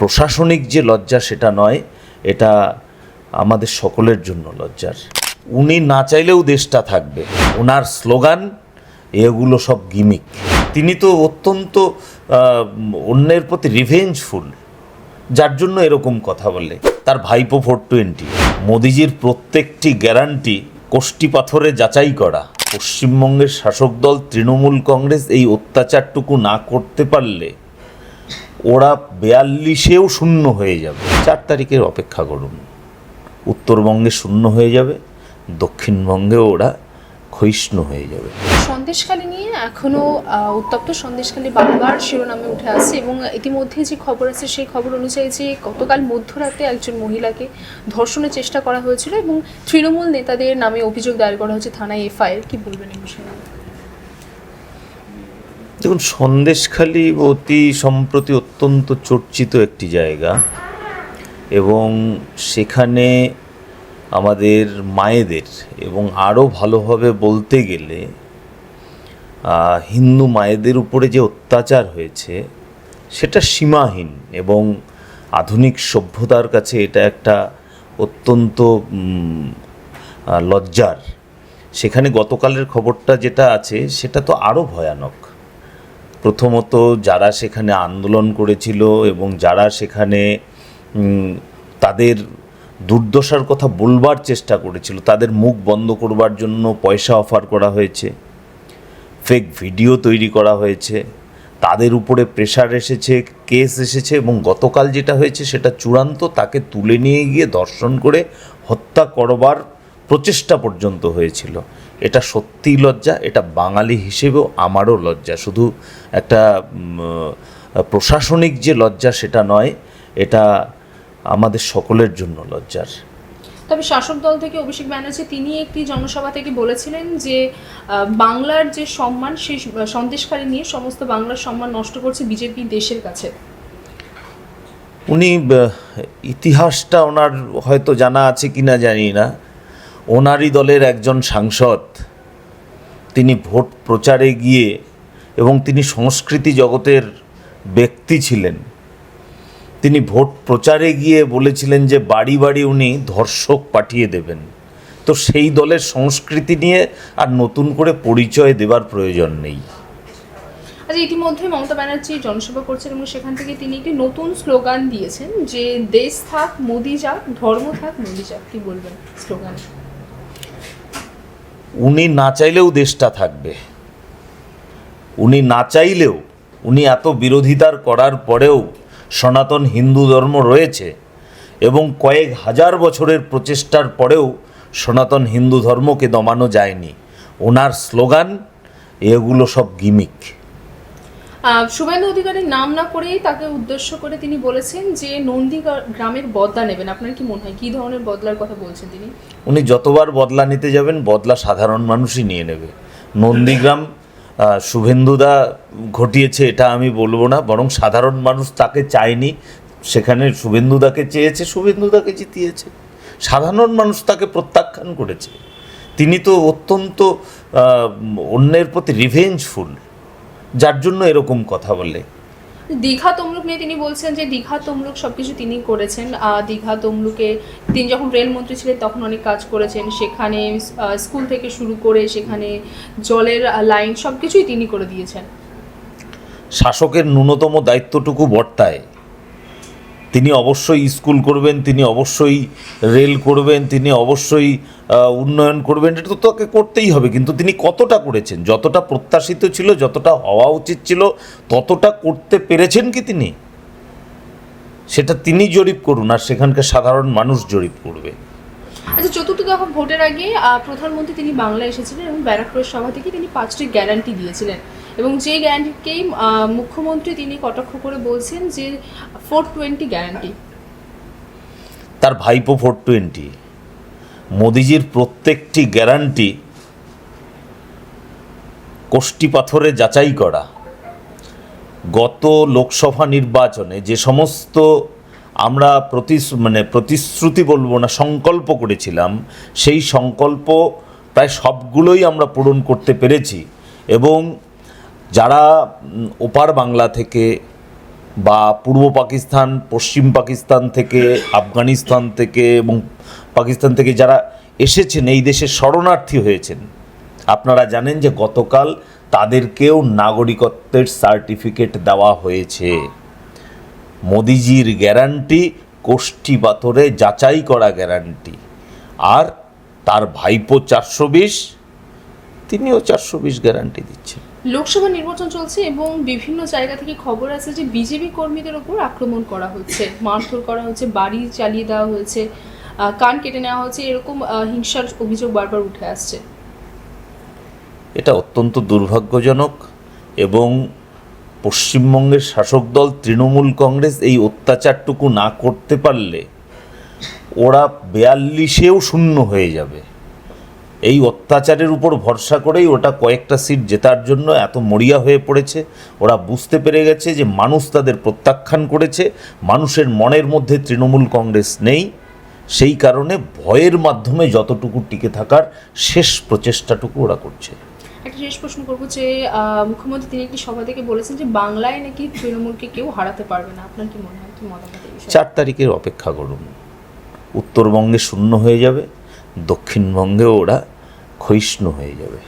প্রশাসনিক যে লজ্জা সেটা নয়, এটা আমাদের সকলের জন্য লজ্জার। উনি না চাইলেও দেশটা থাকবে, ওনার স্লোগান এগুলো সব গিমিক। তিনি তো অত্যন্ত অন্যের প্রতি রিভেঞ্জফুল, যার জন্য এরকম কথা বলে। তার ভাইপো 420, মোদিজির প্রত্যেকটি গ্যারান্টি কোষ্টি পাথরে যাচাই করা। পশ্চিমবঙ্গের শাসক দল তৃণমূল কংগ্রেস এই অত্যাচারটুকু না করতে পারলে ওরা 42-এও শূন্য হয়ে যাবে। 4 তারিখের অপেক্ষা করুন, উত্তরবঙ্গে শূন্য হয়ে যাবে, দক্ষিণবঙ্গেও ওরা ক্ষয়িষ্ণু হয়ে যাবে। সন্দেশখালী নিয়ে এখনও উত্তপ্ত সন্দেশখালী বারবার শিরোনামে উঠে আসছে এবং ইতিমধ্যে যে খবর আছে সেই খবর অনুযায়ী যে গতকাল মধ্যরাতে একজন মহিলাকে ধর্ষণের চেষ্টা করা হয়েছিল এবং তৃণমূল নেতাদের নামে অভিযোগ দায়ের করা হয়েছে থানায় এফআইআর। কি বলবেন এই বিষয়ে? দেখুন, সন্দেশখালী অতি সম্প্রতি অত্যন্ত চর্চিত একটি জায়গা এবং সেখানে আমাদের মায়েদের এবং আরও ভালোভাবে বলতে গেলে হিন্দু মায়েদের উপরে যে অত্যাচার হয়েছে সেটা সীমাহীন এবং আধুনিক সভ্যতার কাছে এটা একটা অত্যন্ত লজ্জার। সেখানে গতকালের খবরটা যেটা আছে সেটা তো আরও ভয়ানক। প্রথমত, যারা সেখানে আন্দোলন করেছিল এবং যারা সেখানে তাদের দুর্দশার কথা বলবার চেষ্টা করেছিল, তাদের মুখ বন্ধ করবার জন্য পয়সা অফার করা হয়েছে, ফেক ভিডিও তৈরি করা হয়েছে, তাদের উপরে প্রেশার এসেছে, কেস এসেছে এবং গতকাল যেটা হয়েছে সেটা চূড়ান্ত। তাকে তুলে নিয়ে গিয়ে ধর্ষণ করে হত্যা করবার প্রচেষ্টা পর্যন্ত হয়েছিল। এটা সত্যিই লজ্জা, এটা বাঙালি হিসেবেও আমারও লজ্জা। শুধু একটা প্রশাসনিক যে লজ্জা সেটা নয়, এটা আমাদের সকলের জন্য লজ্জার। তবে শাসক দল থেকে অভিষেক ব্যানার্জি তিনি একটি জনসভা থেকে বলেছিলেন যে বাংলার যে সম্মান, সেই সন্দেশখালী নিয়ে সমস্ত বাংলার সম্মান নষ্ট করছে বিজেপি দেশের কাছে। উনি ইতিহাসটা ওনার হয়তো জানা আছে কিনা জানি না, ওনারই দলের একজন সাংসদ তিনি ভোট প্রচারে গিয়ে, এবং তিনি সংস্কৃতি জগতের ব্যক্তি ছিলেন, তিনি ভোট প্রচারে গিয়ে বলেছিলেন যে বাড়ি বাড়ি উনি ধর্ষক পাঠিয়ে দেবেন। তো সেই দলের সংস্কৃতি নিয়ে আর নতুন করে পরিচয় দেবার প্রয়োজন নেই। আচ্ছা, ইতিমধ্যে মমতা ব্যানার্জি জনসভা করছেন এবং সেখান থেকে তিনি একটি নতুন স্লোগান দিয়েছেন যে দেশ থাক মোদি যাক, ধর্ম থাক মোদি যাক। কি বলবেন স্লোগান? উনি না চাইলেও দেশটা থাকবে, উনি না চাইলেও, উনি এত বিরোধিতার করার পরেও সনাতন হিন্দু ধর্ম রয়েছে এবং কয়েক হাজার বছরের প্রচেষ্টার পরেও সনাতন হিন্দু ধর্মকে দমানো যায়নি। ওনার স্লোগান এগুলো সব গিমিক। শুভেন্দু অধিকারীর নাম না করেই তাকে উদ্দেশ্য করে তিনি বলেছেন যে নন্দীগ্রামের বদলা নেবেন। আপনার কি মনে হয় কী ধরনের বদলার কথা বলছেন তিনি? উনি যতবার বদলা নিতে যাবেন, বদলা সাধারণ মানুষই নিয়ে নেবে। নন্দীগ্রাম শুভেন্দুদা ঘটিয়েছে এটা আমি বলবো না, বরং সাধারণ মানুষ তাকে চায়নি, সেখানে শুভেন্দুদাকে চেয়েছে, শুভেন্দুদাকে জিতিয়েছে। সাধারণ মানুষ তাকে প্রত্যাখ্যান করেছে। তিনি তো অত্যন্ত অন্যের প্রতি রিভেঞ্জফুল, যার জন্য এরকম কথা বলে। দীঘা তমলুক নিয়ে তিনি বলছেন যে দীঘা তমলুক সবকিছু তিনি করেছেন। দীঘা তমলুকে তিনি যখন রেলমন্ত্রী ছিলেন তখন অনেক কাজ করেছেন, সেখানে স্কুল থেকে শুরু করে সেখানে জলের লাইন সবকিছুই তিনি করে দিয়েছেন। শাসকের ন্যূনতম দায়িত্বটুকু বর্তায়। তিনি অবশ্যই স্কুল করবেন, তিনি অবশ্যই রেল করবেন, তিনি অবশ্যই উন্নয়ন করবেন, এটা তো তাকে করতেই হবে। কিন্তু তিনি কতটা করেছেন? যতটা প্রত্যাশিত ছিল, যতটা হওয়া উচিত ছিল, ততটা করতে পেরেছেন কি তিনি? সেটা তিনি জরিপ করুন, আর সেখানকার সাধারণ মানুষ জরিপ করবে। আচ্ছা, চতুর্থ দফা ভোটের আগে প্রধানমন্ত্রী তিনি বাংলায় এসেছিলেন এবং ব্যারাকপুরের সভা থেকে তিনি 5টি গ্যারান্টি দিয়েছিলেন এবং যে গ্যারান্টিকেই মুখ্যমন্ত্রী তিনি কটাক্ষ করে বলছেন যে 420 গ্যারান্টি। তার ভাইপো 420, মোদিজির প্রত্যেকটি গ্যারান্টি কোষ্টি পাথরে যাচাই করা। গত লোকসভা নির্বাচনে যে সমস্ত আমরা প্রতিশ্রুতি বলবো না, সংকল্প করেছিলাম, সেই সংকল্প প্রায় সবগুলোই আমরা পূরণ করতে পেরেছি। এবং যারা ওপার বাংলা থেকে বা পূর্ব পাকিস্তান, পশ্চিম পাকিস্তান থেকে, আফগানিস্তান থেকে এবং পাকিস্তান থেকে যারা এসেছেন এই দেশে শরণার্থী হয়েছেন, আপনারা জানেন যে গতকাল তাদেরকেও নাগরিকত্বের সার্টিফিকেট দেওয়া হয়েছে। মোদিজির গ্যারান্টি, কোষ্ঠী পাথরে যাচাই করা গ্যারান্টি। আর তার ভাইপো 420, তিনিও 420 গ্যারান্টি দিচ্ছেন। লোকসভা নির্বাচন চলছে এবং বিভিন্ন জায়গা থেকে খবর আছে যে বিজেপি কর্মীদের ওপর আক্রমণ করা হচ্ছে, মারধর করা হচ্ছে, বাড়ি জ্বালিয়ে দেওয়া হয়েছে, কান কেটে নেওয়া হচ্ছে, এরকম হিংসার অভিযোগ বারবার উঠে আসছে। এটা অত্যন্ত দুর্ভাগ্যজনক এবং পশ্চিমবঙ্গের শাসক দল তৃণমূল কংগ্রেস এই অত্যাচারটুকু না করতে পারলে ওরা 42-এও শূন্য হয়ে যাবে। এই অত্যাচারের উপর ভরসা করেই ওটা কয়েকটা সিট জেতার জন্য এত মরিয়া হয়ে পড়েছে। ওরা বুঝতে পেরে গেছে যে মানুষ তাদের প্রত্যাখ্যান করেছে, মানুষের মনের মধ্যে তৃণমূল কংগ্রেস নেই। সেই কারণে ভয়ের মাধ্যমে যতটুকু টিকে থাকার শেষ প্রচেষ্টাটুকু ওরা করছে। একটা শেষ প্রশ্ন করবো যে মুখ্যমন্ত্রী তিনি একটি সভা থেকে বলেছেন যে বাংলায় নাকি তৃণমূলকে কেউ হারাতে পারবে না। আপনার কি মনে হয়, কি মতামত এই বিষয়ে? 4 তারিখের অপেক্ষা করুন। উত্তরবঙ্গে শূন্য হয়ে যাবে, দক্ষিণবঙ্গেও ওরা ক্ষয়িষ্ণু হয়ে যাবে।